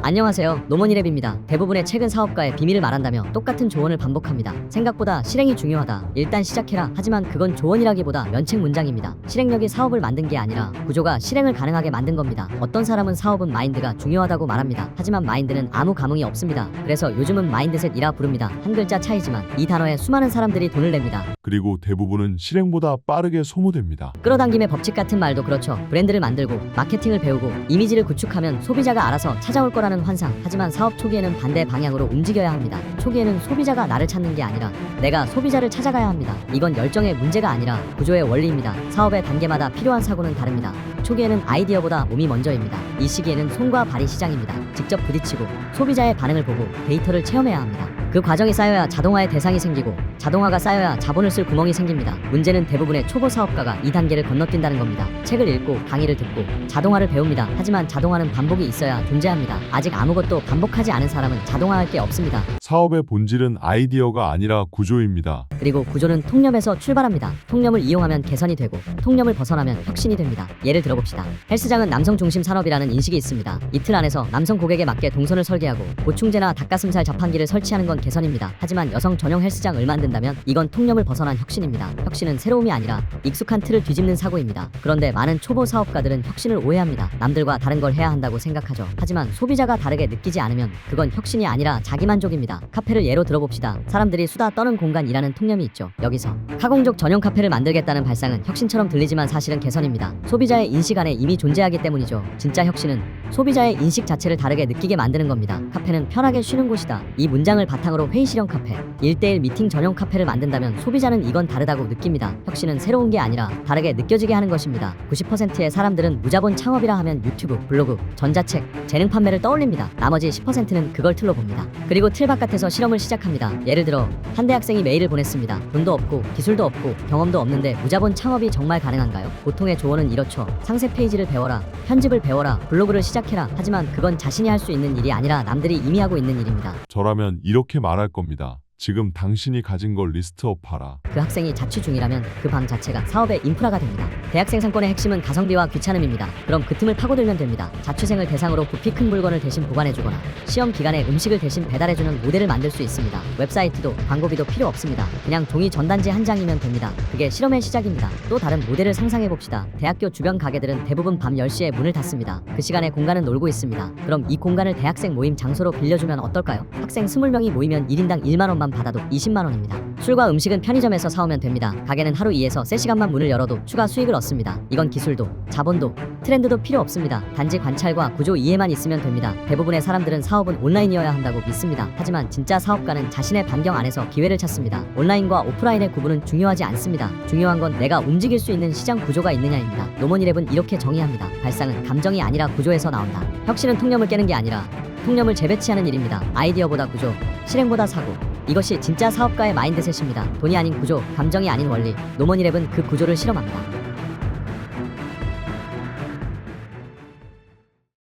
안녕하세요. 노머니랩입니다. 대부분의 최근 사업가의 비밀을 말한다며 똑같은 조언을 반복합니다. 생각보다 실행이 중요하다. 일단 시작해라. 하지만 그건 조언이라기보다 면책 문장입니다. 실행력이 사업을 만든 게 아니라 구조가 실행을 가능하게 만든 겁니다. 어떤 사람은 사업은 마인드가 중요하다고 말합니다. 하지만 마인드는 아무 감흥이 없습니다. 그래서 요즘은 마인드셋이라 부릅니다. 한 글자 차이지만 이 단어에 수많은 사람들이 돈을 냅니다. 그리고 대부분은 실행보다 빠르게 소모됩니다. 끌어당김의 법칙 같은 말도 그렇죠. 브랜드를 만들고 마케팅을 배우고 이미지를 구축하면 소비자가 알아서 찾아올 거라는 환상. 하지만 사업 초기에는 반대 방향으로 움직여야 합니다. 초기에는 소비자가 나를 찾는 게 아니라 내가 소비자를 찾아가야 합니다. 이건 열정의 문제가 아니라 구조의 원리입니다. 사업의 단계마다 필요한 사고는 다릅니다. 초기에는 아이디어보다 몸이 먼저입니다. 이 시기에는 손과 발이 시장입니다. 직접 부딪히고 소비자의 반응을 보고 데이터를 체험해야 합니다. 그 과정이 쌓여야 자동화의 대상이 생기고 자동화가 쌓여야 자본을 쓸 구멍이 생깁니다. 문제는 대부분의 초보 사업가가 이 단계를 건너뛴다는 겁니다. 책을 읽고 강의를 듣고 자동화를 배웁니다. 하지만 자동화는 반복이 있어야 존재합니다. 아직 아무것도 반복하지 않은 사람은 자동화할 게 없습니다. 사업의 본질은 아이디어가 아니라 구조입니다. 그리고 구조는 통념에서 출발합니다. 통념을 이용하면 개선이 되고 통념을 벗어나면 혁신이 됩니다. 예를 들어봅시다. 헬스장은 남성 중심 산업이라는 인식이 있습니다. 이틀 안에서 남성 고객에 맞게 동선을 설계하고 보충제나 닭가슴살 자판기를 설치하는 건 개선입니다. 하지만 여성 전용 헬스장을 만든다면 이건 통념을 벗어난 혁신입니다. 혁신은 새로움이 아니라 익숙한 틀을 뒤집는 사고입니다. 그런데 많은 초보 사업가들은 혁신을 오해합니다. 남들과 다른 걸 해야 한다고 생각하죠. 하지만 소비자가 다르게 느끼지 않으면 그건 혁신이 아니라 자기만족입니다. 카페를 예로 들어봅시다. 사람들이 수다 떠는 공간이라는 통념이 있죠. 여기서 카공족 전용 카페를 만들겠다는 발상은 혁신처럼 들리지만 사실은 개선입니다. 소비자의 인식 안에 이미 존재하기 때문이죠. 진짜 혁신은 소비자의 인식 자체를 다르게 느끼게 만드는 겁니다. 카페는 편하게 쉬는 곳이다. 이 문장을 바탕으로 회의실형 카페, 1:1 미팅 전용 카페를 만든다면 소비자는 이건 다르다고 느낍니다. 혁신은 새로운 게 아니라 다르게 느껴지게 하는 것입니다. 90%의 사람들은 무자본 창업이라 하면 유튜브, 블로그, 전자책, 재능 판매를 떠올립니다. 나머지 10%는 그걸 틀로 봅니다. 그리고 틀 바깥에서 실험을 시작합니다. 예를 들어 한 대학생이 메일을 보냈습니다. 돈도 없고 기술도 없고 경험도 없는데 무자본 창업이 정말 가능한가요? 보통의 조언은 이렇죠. 상세 페이지를 배워라, 편집을 배워라, 블로그를 시작해라. 하지만 그건 자신이 할 수 있는 일이 아니라 남들이 이미 하고 있는 일입니다. 저라면 이렇게 말할 겁니다. 지금 당신이 가진 걸 리스트업하라. 그 학생이 자취 중이라면 그 방 자체가 사업의 인프라가 됩니다. 대학생 상권의 핵심은 가성비와 귀찮음입니다. 그럼 그 틈을 파고들면 됩니다. 자취생을 대상으로 부피 큰 물건을 대신 보관해주거나 시험 기간에 음식을 대신 배달해주는 모델을 만들 수 있습니다. 웹사이트도 광고비도 필요 없습니다. 그냥 종이 전단지 한 장이면 됩니다. 그게 실험의 시작입니다. 또 다른 모델을 상상해봅시다. 대학교 주변 가게들은 대부분 밤 10시에 문을 닫습니다. 그 시간에 공간은 놀고 있습니다. 그럼 이 공간을 대학생 모임 장소로 빌려주면 어떨까요? 학생 20명이 모이면 1인당 1만 원만 받아도 20만 원입니다. 술과 음식은 편의점에서 사오면 됩니다. 가게는 하루 2에서 3시간만 문을 열어도 추가 수익을 얻습니다. 이건 기술도, 자본도, 트렌드도 필요 없습니다. 단지 관찰과 구조 이해만 있으면 됩니다. 대부분의 사람들은 사업은 온라인이어야 한다고 믿습니다. 하지만 진짜 사업가는 자신의 반경 안에서 기회를 찾습니다. 온라인과 오프라인의 구분은 중요하지 않습니다. 중요한 건 내가 움직일 수 있는 시장 구조가 있느냐입니다. 노머니랩은 이렇게 정의합니다. 발상은 감정이 아니라 구조에서 나온다. 혁신은 통념을 깨는 게 아니라 통념을 재배치하는 일입니다. 아이디어보다 구조, 실행보다 사고. 이것이 진짜 사업가의 마인드셋입니다. 돈이 아닌 구조, 감정이 아닌 원리. 노머니랩은 그 구조를 실험합니다.